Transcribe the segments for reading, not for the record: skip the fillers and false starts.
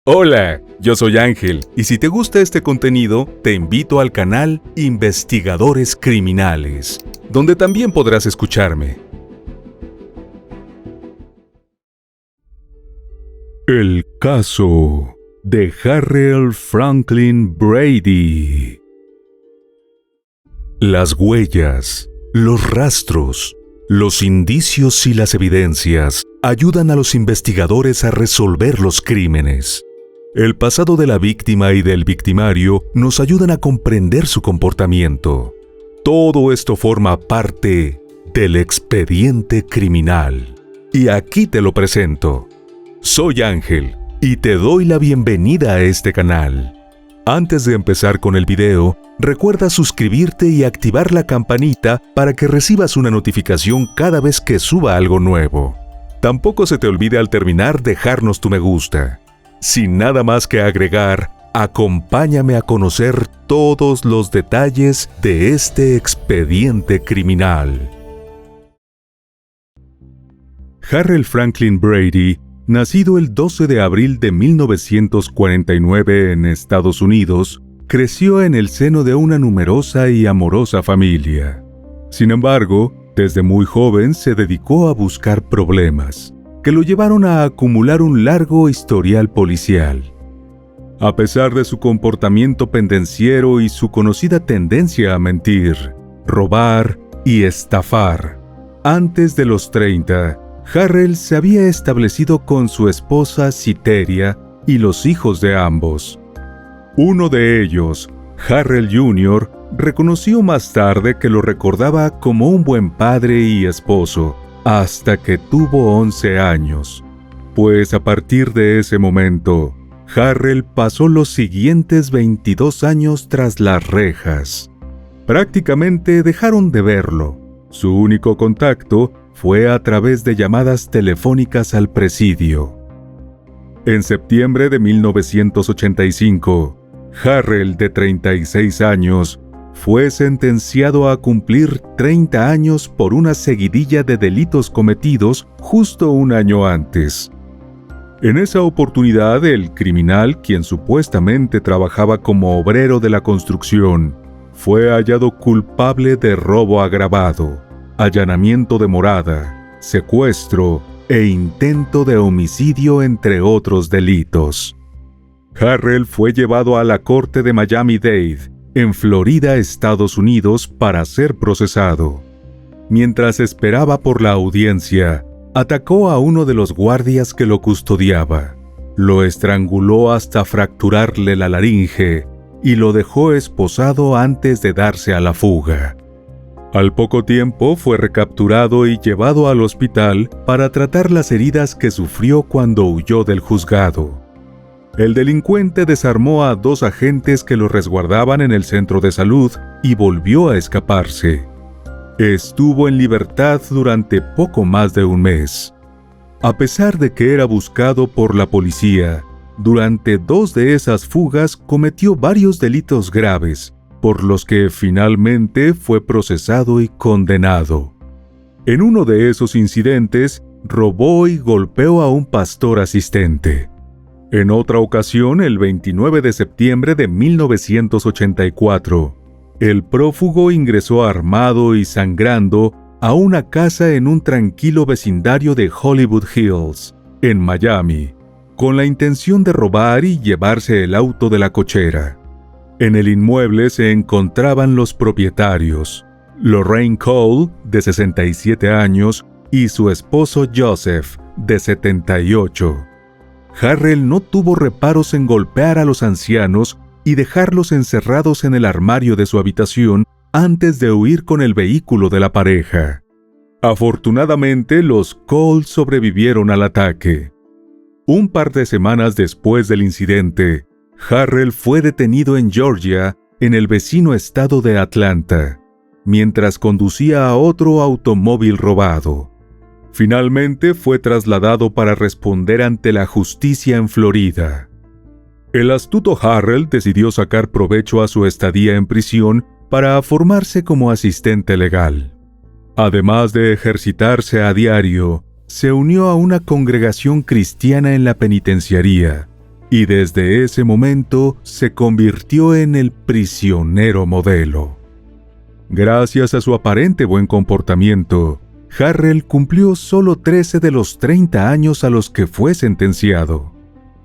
Hola, yo soy Ángel, y si te gusta este contenido, te invito al canal Investigadores Criminales, donde también podrás escucharme. El caso de Harrell Franklin Brady. Las huellas, los rastros, los indicios y las evidencias ayudan a los investigadores a resolver los crímenes. El pasado de la víctima y del victimario nos ayudan a comprender su comportamiento. Todo esto forma parte del expediente criminal. Y aquí te lo presento. Soy Ángel y te doy la bienvenida a este canal. Antes de empezar con el video, recuerda suscribirte y activar la campanita para que recibas una notificación cada vez que suba algo nuevo. Tampoco se te olvide al terminar dejarnos tu me gusta. Sin nada más que agregar, acompáñame a conocer todos los detalles de este expediente criminal. Harrell Franklin Brady, nacido el 12 de abril de 1949 en Estados Unidos, creció en el seno de una numerosa y amorosa familia. Sin embargo, desde muy joven se dedicó a buscar problemas, que lo llevaron a acumular un largo historial policial. A pesar de su comportamiento pendenciero y su conocida tendencia a mentir, robar y estafar, antes de los 30, Harrell se había establecido con su esposa Citeria y los hijos de ambos. Uno de ellos, Harrell Jr., reconoció más tarde que lo recordaba como un buen padre y esposo, hasta que tuvo 11 años, pues a partir de ese momento, Harrell pasó los siguientes 22 años tras las rejas. Prácticamente dejaron de verlo. Su único contacto fue a través de llamadas telefónicas al presidio. En septiembre de 1985, Harrell, de 36 años, fue sentenciado a cumplir 30 años por una seguidilla de delitos cometidos justo un año antes. En esa oportunidad, el criminal, quien supuestamente trabajaba como obrero de la construcción, fue hallado culpable de robo agravado, allanamiento de morada, secuestro e intento de homicidio, entre otros delitos. Harrell fue llevado a la corte de Miami-Dade, en Florida, Estados Unidos, para ser procesado. Mientras esperaba por la audiencia, atacó a uno de los guardias que lo custodiaba, lo estranguló hasta fracturarle la laringe y lo dejó esposado antes de darse a la fuga. Al poco tiempo fue recapturado y llevado al hospital para tratar las heridas que sufrió cuando huyó del juzgado. El delincuente desarmó a 2 agentes que lo resguardaban en el centro de salud y volvió a escaparse. Estuvo en libertad durante poco más de un mes. A pesar de que era buscado por la policía, durante 2 de esas fugas cometió varios delitos graves, por los que finalmente fue procesado y condenado. En uno de esos incidentes, robó y golpeó a un pastor asistente. En otra ocasión, el 29 de septiembre de 1984, el prófugo ingresó armado y sangrando a una casa en un tranquilo vecindario de Hollywood Hills, en Miami, con la intención de robar y llevarse el auto de la cochera. En el inmueble se encontraban los propietarios, Lorraine Cole, de 67 años, y su esposo Joseph, de 78. Harrell no tuvo reparos en golpear a los ancianos y dejarlos encerrados en el armario de su habitación antes de huir con el vehículo de la pareja. Afortunadamente, los Cole sobrevivieron al ataque. Un par de semanas después del incidente, Harrell fue detenido en Georgia, en el vecino estado de Atlanta, mientras conducía a otro automóvil robado. Finalmente fue trasladado para responder ante la justicia en Florida. El astuto Harrell decidió sacar provecho a su estadía en prisión para formarse como asistente legal. Además de ejercitarse a diario, se unió a una congregación cristiana en la penitenciaría y desde ese momento se convirtió en el prisionero modelo. Gracias a su aparente buen comportamiento, Harrell cumplió solo 13 de los 30 años a los que fue sentenciado.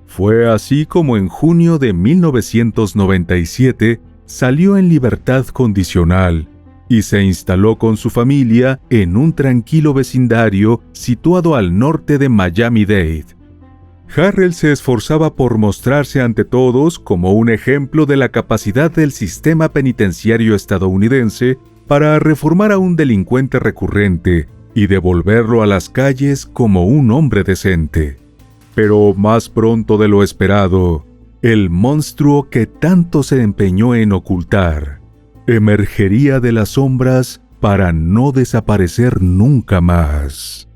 Fue así como en junio de 1997 salió en libertad condicional y se instaló con su familia en un tranquilo vecindario situado al norte de Miami-Dade. Harrell se esforzaba por mostrarse ante todos como un ejemplo de la capacidad del sistema penitenciario estadounidense para reformar a un delincuente recurrente y devolverlo a las calles como un hombre decente. Pero más pronto de lo esperado, el monstruo que tanto se empeñó en ocultar emergería de las sombras para no desaparecer nunca más.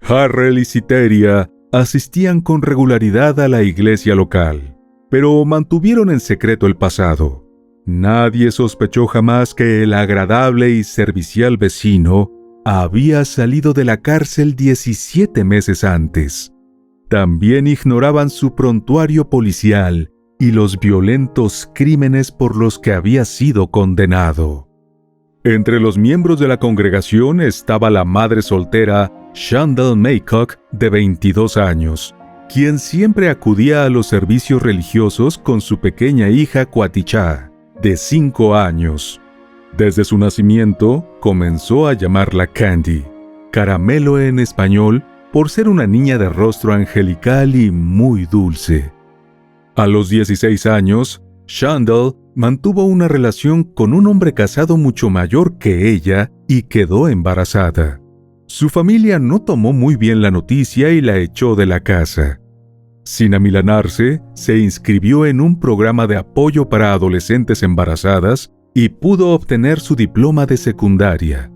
Harrell y Citeria asistían con regularidad a la iglesia local, pero mantuvieron en secreto el pasado. Nadie sospechó jamás que el agradable y servicial vecino había salido de la cárcel 17 meses antes. También ignoraban su prontuario policial y los violentos crímenes por los que había sido condenado. Entre los miembros de la congregación estaba la madre soltera Shandell Maycock, de 22 años, quien siempre acudía a los servicios religiosos con su pequeña hija Quatichá, de 5 años. Desde su nacimiento, comenzó a llamarla Candy, caramelo en español, por ser una niña de rostro angelical y muy dulce. A los 16 años, Shandell mantuvo una relación con un hombre casado mucho mayor que ella y quedó embarazada. Su familia no tomó muy bien la noticia y la echó de la casa. Sin amilanarse, se inscribió en un programa de apoyo para adolescentes embarazadas y pudo obtener su diploma de secundaria.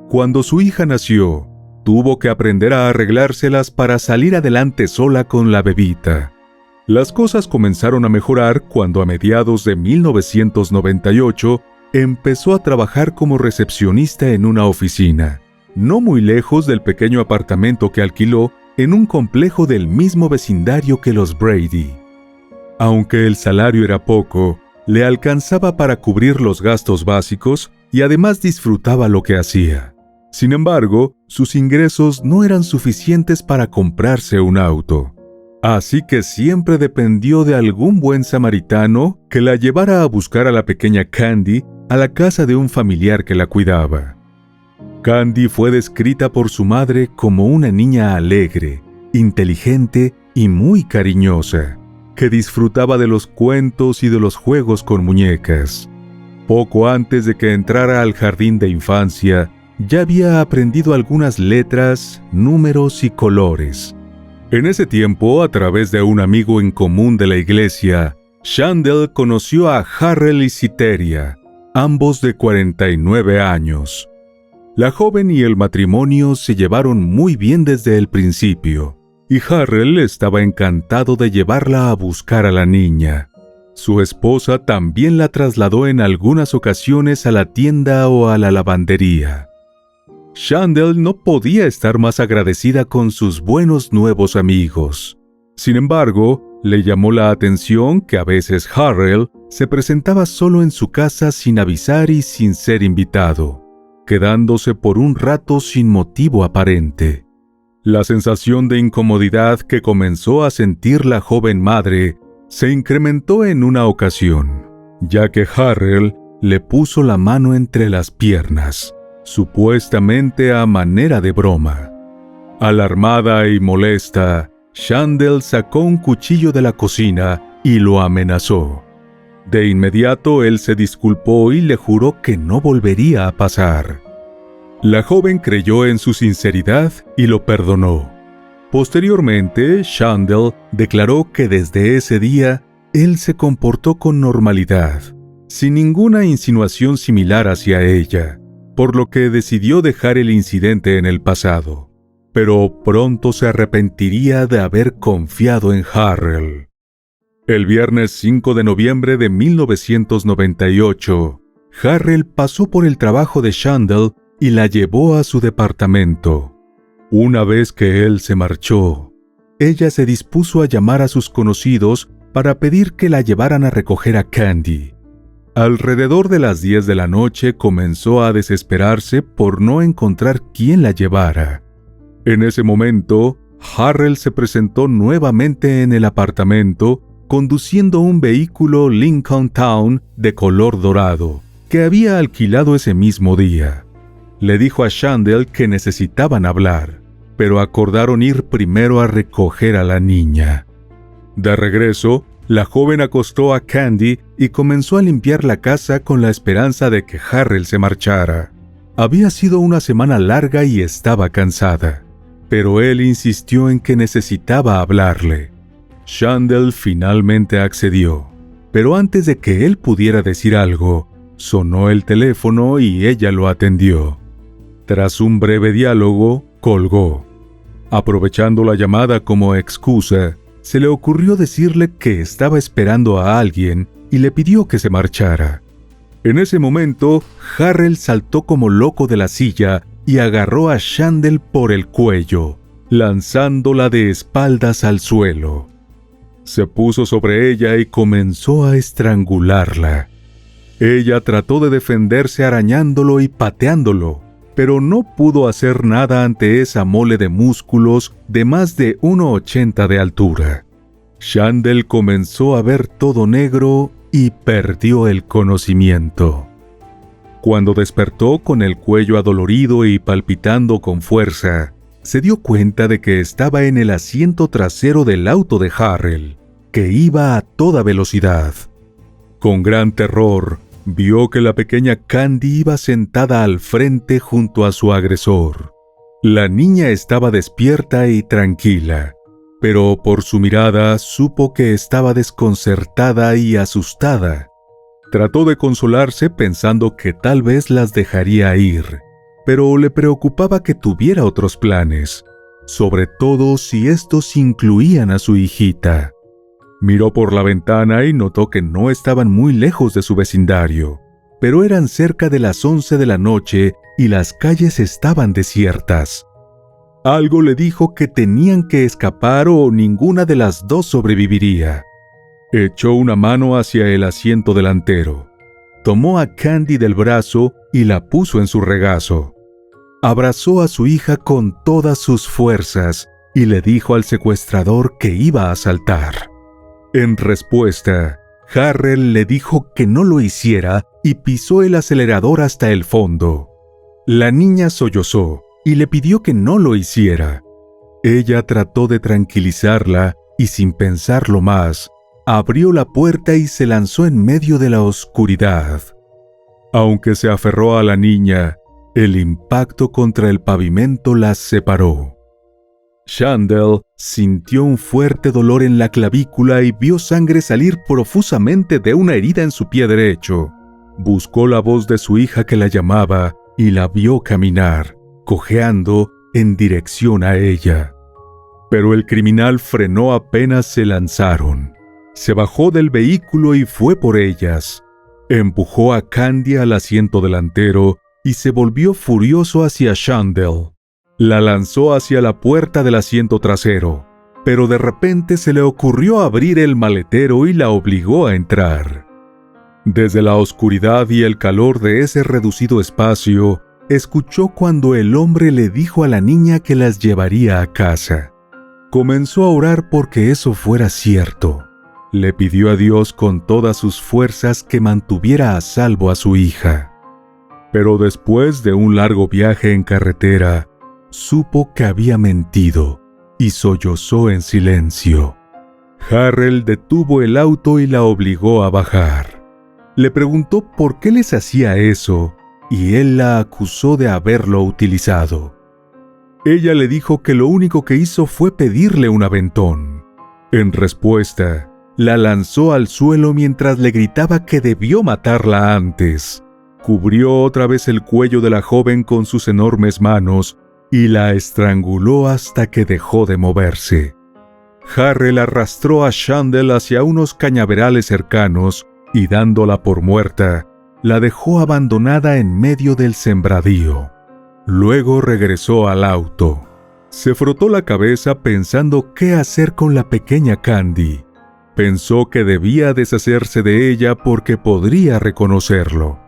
Cuando su hija nació, tuvo que aprender a arreglárselas para salir adelante sola con la bebita. Las cosas comenzaron a mejorar cuando a mediados de 1998 empezó a trabajar como recepcionista en una oficina, no muy lejos del pequeño apartamento que alquiló en un complejo del mismo vecindario que los Brady. Aunque el salario era poco, le alcanzaba para cubrir los gastos básicos y además disfrutaba lo que hacía. Sin embargo, sus ingresos no eran suficientes para comprarse un auto. Así que siempre dependió de algún buen samaritano que la llevara a buscar a la pequeña Candy a la casa de un familiar que la cuidaba. Candy fue descrita por su madre como una niña alegre, inteligente y muy cariñosa, que disfrutaba de los cuentos y de los juegos con muñecas. Poco antes de que entrara al jardín de infancia, ya había aprendido algunas letras, números y colores. En ese tiempo, a través de un amigo en común de la iglesia, Shandell conoció a Harrell y Citeria, ambos de 49 años. La joven y el matrimonio se llevaron muy bien desde el principio, y Harrell estaba encantado de llevarla a buscar a la niña. Su esposa también la trasladó en algunas ocasiones a la tienda o a la lavandería. Shandell no podía estar más agradecida con sus buenos nuevos amigos. Sin embargo, le llamó la atención que a veces Harrell se presentaba solo en su casa sin avisar y sin ser invitado, quedándose por un rato sin motivo aparente. La sensación de incomodidad que comenzó a sentir la joven madre se incrementó en una ocasión, ya que Harrell le puso la mano entre las piernas, supuestamente a manera de broma. Alarmada y molesta, Shandell sacó un cuchillo de la cocina y lo amenazó. De inmediato él se disculpó y le juró que no volvería a pasar. La joven creyó en su sinceridad y lo perdonó. Posteriormente, Shandell declaró que desde ese día él se comportó con normalidad, sin ninguna insinuación similar hacia ella, por lo que decidió dejar el incidente en el pasado, pero pronto se arrepentiría de haber confiado en Harrell. El viernes 5 de noviembre de 1998, Harrell pasó por el trabajo de Shandell y la llevó a su departamento. Una vez que él se marchó, ella se dispuso a llamar a sus conocidos para pedir que la llevaran a recoger a Candy. Alrededor de las 10 de la noche comenzó a desesperarse por no encontrar quién la llevara. En ese momento, Harrell se presentó nuevamente en el apartamento conduciendo un vehículo Lincoln Town de color dorado que había alquilado ese mismo día. Le dijo a Shandell que necesitaban hablar, pero acordaron ir primero a recoger a la niña. De regreso, la joven acostó a Candy y comenzó a limpiar la casa con la esperanza de que Harrell se marchara. Había sido una semana larga y estaba cansada, pero él insistió en que necesitaba hablarle. Shandell finalmente accedió, pero antes de que él pudiera decir algo, sonó el teléfono y ella lo atendió. Tras un breve diálogo, colgó. Aprovechando la llamada como excusa, se le ocurrió decirle que estaba esperando a alguien y le pidió que se marchara. En ese momento, Harrell saltó como loco de la silla y agarró a Shandell por el cuello, lanzándola de espaldas al suelo. Se puso sobre ella y comenzó a estrangularla. Ella trató de defenderse arañándolo y pateándolo, pero no pudo hacer nada ante esa mole de músculos de más de 1,80 de altura. Shandell comenzó a ver todo negro y perdió el conocimiento. Cuando despertó con el cuello adolorido y palpitando con fuerza, se dio cuenta de que estaba en el asiento trasero del auto de Harrell, que iba a toda velocidad. Con gran terror, vio que la pequeña Candy iba sentada al frente junto a su agresor. La niña estaba despierta y tranquila, pero por su mirada supo que estaba desconcertada y asustada. Trató de consolarse pensando que tal vez las dejaría ir, pero le preocupaba que tuviera otros planes, sobre todo si estos incluían a su hijita. Miró por la ventana y notó que no estaban muy lejos de su vecindario, pero eran cerca de las 11 de la noche y las calles estaban desiertas. Algo le dijo que tenían que escapar o ninguna de las dos sobreviviría. Echó una mano hacia el asiento delantero, tomó a Candy del brazo y la puso en su regazo. Abrazó a su hija con todas sus fuerzas y le dijo al secuestrador que iba a saltar. En respuesta, Harrell le dijo que no lo hiciera y pisó el acelerador hasta el fondo. La niña sollozó y le pidió que no lo hiciera. Ella trató de tranquilizarla y sin pensarlo más, abrió la puerta y se lanzó en medio de la oscuridad. Aunque se aferró a la niña, el impacto contra el pavimento las separó. Shandell sintió un fuerte dolor en la clavícula y vio sangre salir profusamente de una herida en su pie derecho. Buscó la voz de su hija que la llamaba y la vio caminar, cojeando en dirección a ella. Pero el criminal frenó apenas se lanzaron. Se bajó del vehículo y fue por ellas. Empujó a Candy al asiento delantero y se volvió furioso hacia Shandell. La lanzó hacia la puerta del asiento trasero, pero de repente se le ocurrió abrir el maletero y la obligó a entrar. Desde la oscuridad y el calor de ese reducido espacio, escuchó cuando el hombre le dijo a la niña que las llevaría a casa. Comenzó a orar porque eso fuera cierto. Le pidió a Dios con todas sus fuerzas que mantuviera a salvo a su hija. Pero después de un largo viaje en carretera, supo que había mentido y sollozó en silencio. Harrell detuvo el auto y la obligó a bajar. Le preguntó por qué les hacía eso y él la acusó de haberlo utilizado. Ella le dijo que lo único que hizo fue pedirle un aventón. En respuesta, la lanzó al suelo mientras le gritaba que debió matarla antes. Cubrió otra vez el cuello de la joven con sus enormes manos y la estranguló hasta que dejó de moverse. Harrell arrastró a Shandell hacia unos cañaverales cercanos y dándola por muerta, la dejó abandonada en medio del sembradío. Luego regresó al auto. Se frotó la cabeza pensando qué hacer con la pequeña Candy. Pensó que debía deshacerse de ella porque podría reconocerlo.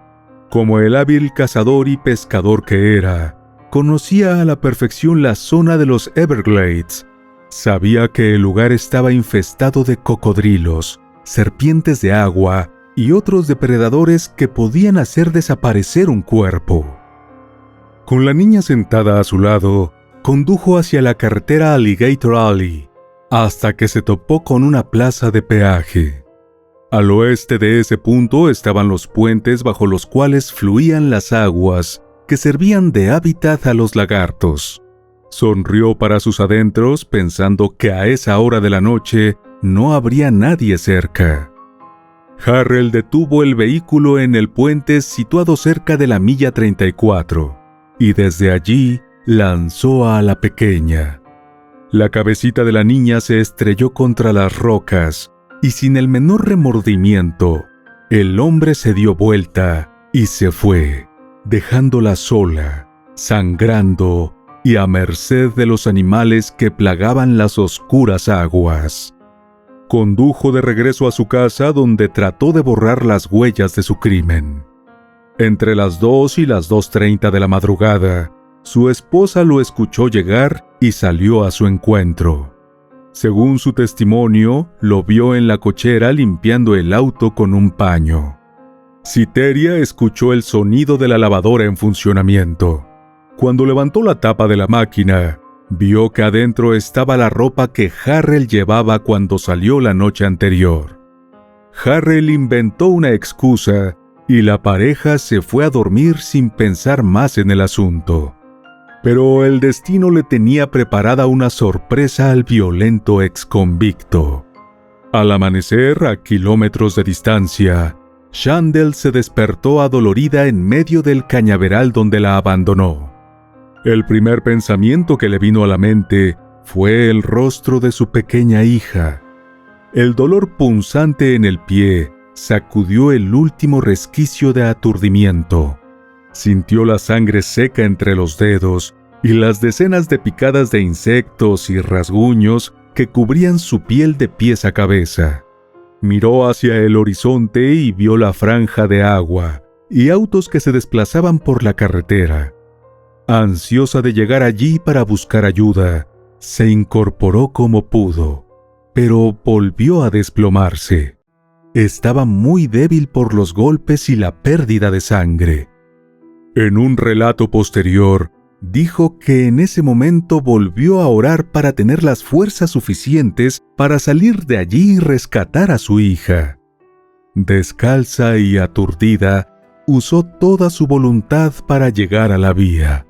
Como el hábil cazador y pescador que era, conocía a la perfección la zona de los Everglades. Sabía que el lugar estaba infestado de cocodrilos, serpientes de agua y otros depredadores que podían hacer desaparecer un cuerpo. Con la niña sentada a su lado, condujo hacia la carretera Alligator Alley, hasta que se topó con una plaza de peaje. Al oeste de ese punto estaban los puentes bajo los cuales fluían las aguas que servían de hábitat a los lagartos. Sonrió para sus adentros pensando que a esa hora de la noche no habría nadie cerca. Harrell detuvo el vehículo en el puente situado cerca de la milla 34 y desde allí lanzó a la pequeña. La cabecita de la niña se estrelló contra las rocas y sin el menor remordimiento, el hombre se dio vuelta y se fue, dejándola sola, sangrando y a merced de los animales que plagaban las oscuras aguas. Condujo de regreso a su casa donde trató de borrar las huellas de su crimen. Entre las 2 y las 2:30 de la madrugada, su esposa lo escuchó llegar y salió a su encuentro. Según su testimonio, lo vio en la cochera limpiando el auto con un paño. Citeria escuchó el sonido de la lavadora en funcionamiento. Cuando levantó la tapa de la máquina, vio que adentro estaba la ropa que Harrell llevaba cuando salió la noche anterior. Harrell inventó una excusa y la pareja se fue a dormir sin pensar más en el asunto. Pero el destino le tenía preparada una sorpresa al violento exconvicto. Al amanecer, a kilómetros de distancia, Shandell se despertó adolorida en medio del cañaveral donde la abandonó. El primer pensamiento que le vino a la mente fue el rostro de su pequeña hija. El dolor punzante en el pie sacudió el último resquicio de aturdimiento. Sintió la sangre seca entre los dedos y las decenas de picadas de insectos y rasguños que cubrían su piel de pies a cabeza. Miró hacia el horizonte y vio la franja de agua y autos que se desplazaban por la carretera. Ansiosa de llegar allí para buscar ayuda, se incorporó como pudo, pero volvió a desplomarse. Estaba muy débil por los golpes y la pérdida de sangre. En un relato posterior, dijo que en ese momento volvió a orar para tener las fuerzas suficientes para salir de allí y rescatar a su hija. Descalza y aturdida, usó toda su voluntad para llegar a la vía.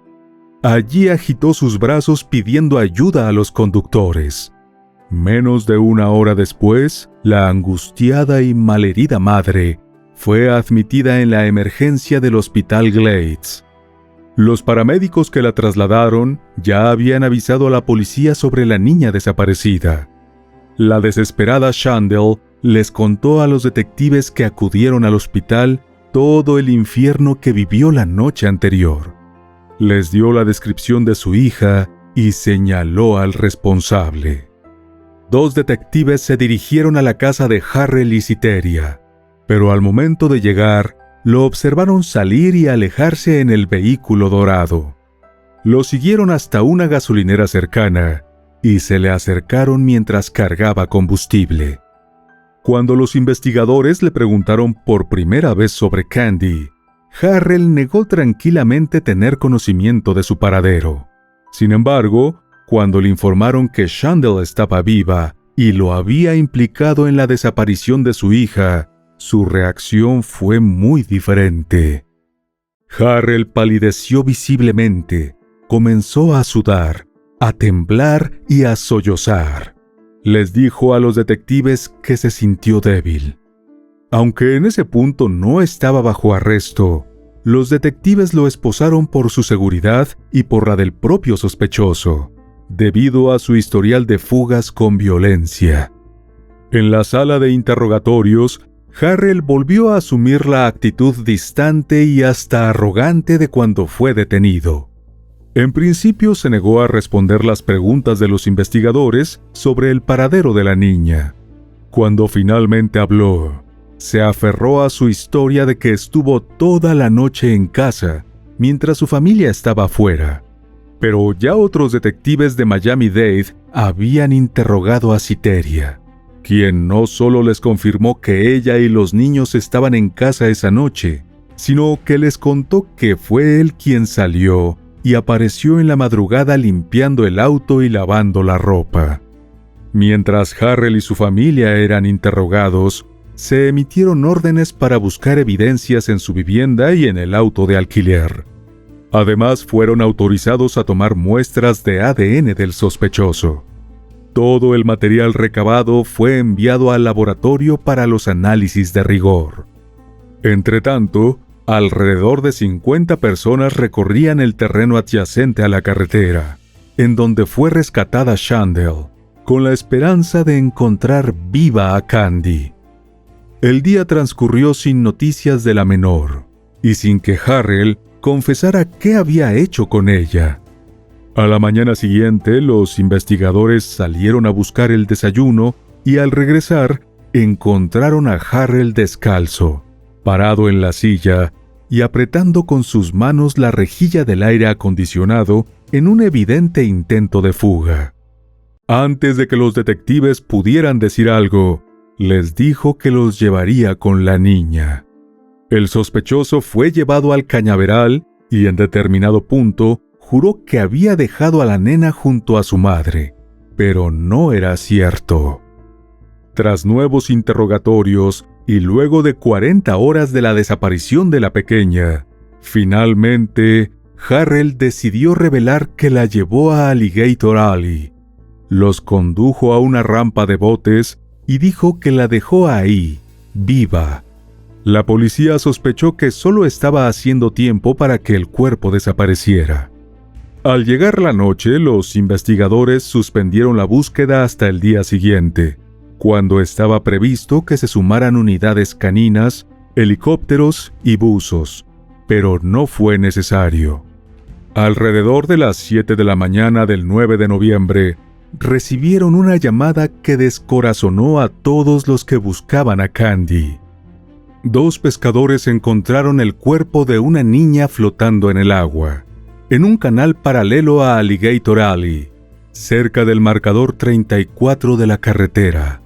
Allí agitó sus brazos pidiendo ayuda a los conductores. Menos de una hora después, la angustiada y malherida madre fue admitida en la emergencia del Hospital Glades. Los paramédicos que la trasladaron ya habían avisado a la policía sobre la niña desaparecida. La desesperada Shandell les contó a los detectives que acudieron al hospital todo el infierno que vivió la noche anterior. Les dio la descripción de su hija y señaló al responsable. 2 detectives se dirigieron a la casa de Harrell y Citeria, pero al momento de llegar, lo observaron salir y alejarse en el vehículo dorado. Lo siguieron hasta una gasolinera cercana y se le acercaron mientras cargaba combustible. Cuando los investigadores le preguntaron por primera vez sobre Candy, Harrell negó tranquilamente tener conocimiento de su paradero. Sin embargo, cuando le informaron que Shandell estaba viva y lo había implicado en la desaparición de su hija, su reacción fue muy diferente. Harrell palideció visiblemente, comenzó a sudar, a temblar y a sollozar. Les dijo a los detectives que se sintió débil. Aunque en ese punto no estaba bajo arresto, los detectives lo esposaron por su seguridad y por la del propio sospechoso, debido a su historial de fugas con violencia. En la sala de interrogatorios, Harrell volvió a asumir la actitud distante y hasta arrogante de cuando fue detenido. En principio se negó a responder las preguntas de los investigadores sobre el paradero de la niña. Cuando finalmente habló, se aferró a su historia de que estuvo toda la noche en casa, mientras su familia estaba afuera. Pero ya otros detectives de Miami-Dade habían interrogado a Citeria, quien no solo les confirmó que ella y los niños estaban en casa esa noche, sino que les contó que fue él quien salió y apareció en la madrugada limpiando el auto y lavando la ropa. Mientras Harrell y su familia eran interrogados, se emitieron órdenes para buscar evidencias en su vivienda y en el auto de alquiler. Además, fueron autorizados a tomar muestras de ADN del sospechoso. Todo el material recabado fue enviado al laboratorio para los análisis de rigor. Entretanto, alrededor de 50 personas recorrían el terreno adyacente a la carretera, en donde fue rescatada Shandell, con la esperanza de encontrar viva a Candy. El día transcurrió sin noticias de la menor, y sin que Harrell confesara qué había hecho con ella. A la mañana siguiente, los investigadores salieron a buscar el desayuno y al regresar, encontraron a Harrell descalzo, parado en la silla y apretando con sus manos la rejilla del aire acondicionado en un evidente intento de fuga. Antes de que los detectives pudieran decir algo, les dijo que los llevaría con la niña. El sospechoso fue llevado al cañaveral y en determinado punto juró que había dejado a la nena junto a su madre, pero no era cierto. Tras nuevos interrogatorios y luego de 40 horas de la desaparición de la pequeña, finalmente Harrell decidió revelar que la llevó a Alligator Alley, los condujo a una rampa de botes y dijo que la dejó ahí, viva. La policía sospechó que solo estaba haciendo tiempo para que el cuerpo desapareciera. Al llegar la noche, los investigadores suspendieron la búsqueda hasta el día siguiente, cuando estaba previsto que se sumaran unidades caninas, helicópteros y buzos, pero no fue necesario. Alrededor de las 7 de la mañana del 9 de noviembre, recibieron una llamada que descorazonó a todos los que buscaban a Candy. 2 pescadores encontraron el cuerpo de una niña flotando en el agua, en un canal paralelo a Alligator Alley, cerca del marcador 34 de la carretera.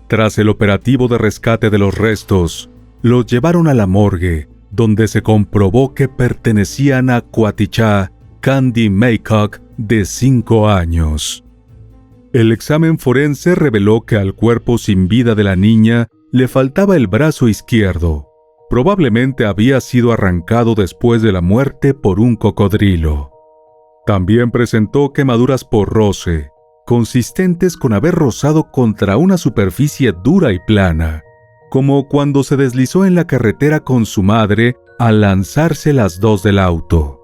Tras el operativo de rescate de los restos, los llevaron a la morgue, donde se comprobó que pertenecían a Quatichá Candy Maycock, de 5 años. El examen forense reveló que al cuerpo sin vida de la niña le faltaba el brazo izquierdo. Probablemente había sido arrancado después de la muerte por un cocodrilo. También presentó quemaduras por roce, consistentes con haber rozado contra una superficie dura y plana, como cuando se deslizó en la carretera con su madre al lanzarse las dos del auto.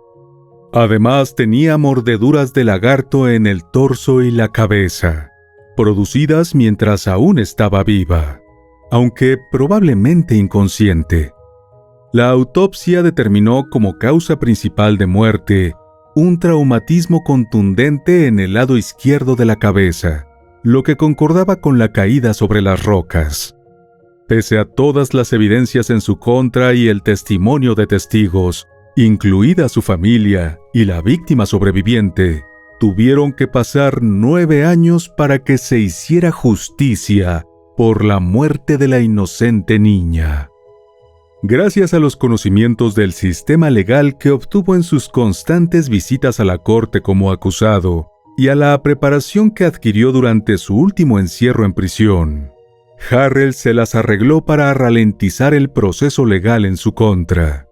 Además, tenía mordeduras de lagarto en el torso y la cabeza, producidas mientras aún estaba viva, aunque probablemente inconsciente. La autopsia determinó como causa principal de muerte un traumatismo contundente en el lado izquierdo de la cabeza, lo que concordaba con la caída sobre las rocas. Pese a todas las evidencias en su contra y el testimonio de testigos, incluida su familia y la víctima sobreviviente, tuvieron que pasar 9 años para que se hiciera justicia por la muerte de la inocente niña. Gracias a los conocimientos del sistema legal que obtuvo en sus constantes visitas a la corte como acusado y a la preparación que adquirió durante su último encierro en prisión, Harrell se las arregló para ralentizar el proceso legal en su contra.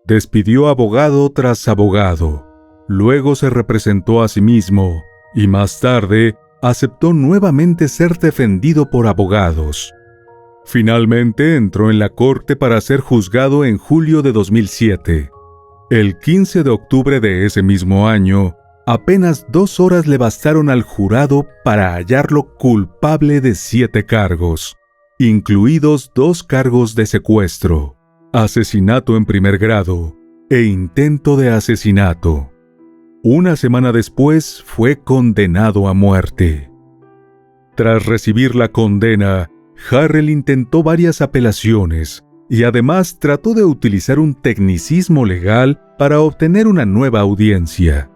Despidió abogado tras abogado, luego se representó a sí mismo y más tarde aceptó nuevamente ser defendido por abogados. Finalmente entró en la corte para ser juzgado en julio de 2007. El 15 de octubre de ese mismo año, apenas 2 horas le bastaron al jurado para hallarlo culpable de 7 cargos, incluidos 2 cargos de secuestro, asesinato en primer grado e intento de asesinato. Una semana después fue condenado a muerte. Tras recibir la condena, Harrell intentó varias apelaciones y además trató de utilizar un tecnicismo legal para obtener una nueva audiencia.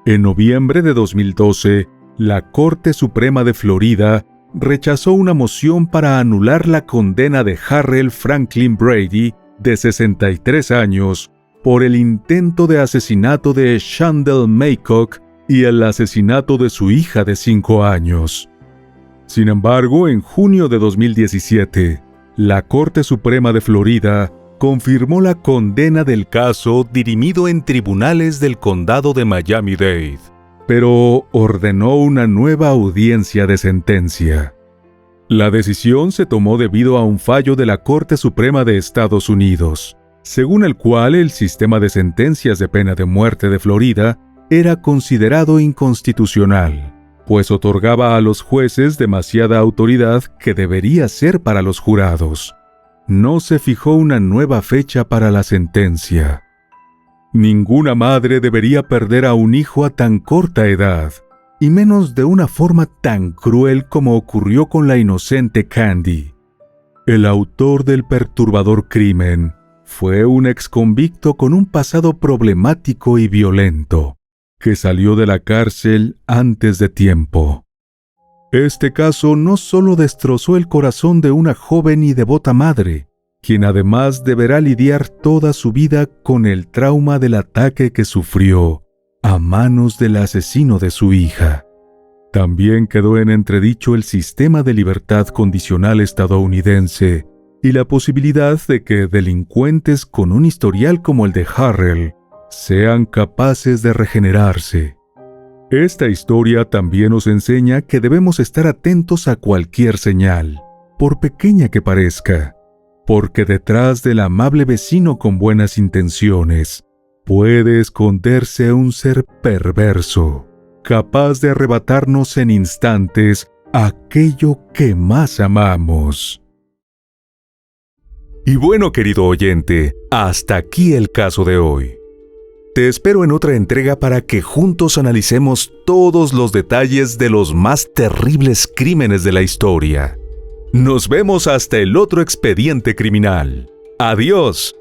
En noviembre de 2012, la Corte Suprema de Florida rechazó una moción para anular la condena de Harrell Franklin Brady, de 63 años, por el intento de asesinato de Chandel Maycock y el asesinato de su hija de 5 años. Sin embargo, en junio de 2017, la Corte Suprema de Florida confirmó la condena del caso dirimido en tribunales del condado de Miami-Dade, pero ordenó una nueva audiencia de sentencia. La decisión se tomó debido a un fallo de la Corte Suprema de Estados Unidos, según el cual el sistema de sentencias de pena de muerte de Florida era considerado inconstitucional, pues otorgaba a los jueces demasiada autoridad que debería ser para los jurados. No se fijó una nueva fecha para la sentencia. Ninguna madre debería perder a un hijo a tan corta edad, y menos de una forma tan cruel como ocurrió con la inocente Candy. El autor del perturbador crimen fue un exconvicto con un pasado problemático y violento, que salió de la cárcel antes de tiempo. Este caso no solo destrozó el corazón de una joven y devota madre, quien además deberá lidiar toda su vida con el trauma del ataque que sufrió a manos del asesino de su hija. También quedó en entredicho el sistema de libertad condicional estadounidense y la posibilidad de que delincuentes con un historial como el de Harrell sean capaces de regenerarse. Esta historia también nos enseña que debemos estar atentos a cualquier señal, por pequeña que parezca, porque detrás del amable vecino con buenas intenciones puede esconderse un ser perverso, capaz de arrebatarnos en instantes aquello que más amamos. Y bueno, querido oyente, hasta aquí el caso de hoy. Te espero en otra entrega para que juntos analicemos todos los detalles de los más terribles crímenes de la historia. Nos vemos hasta el otro expediente criminal. ¡Adiós!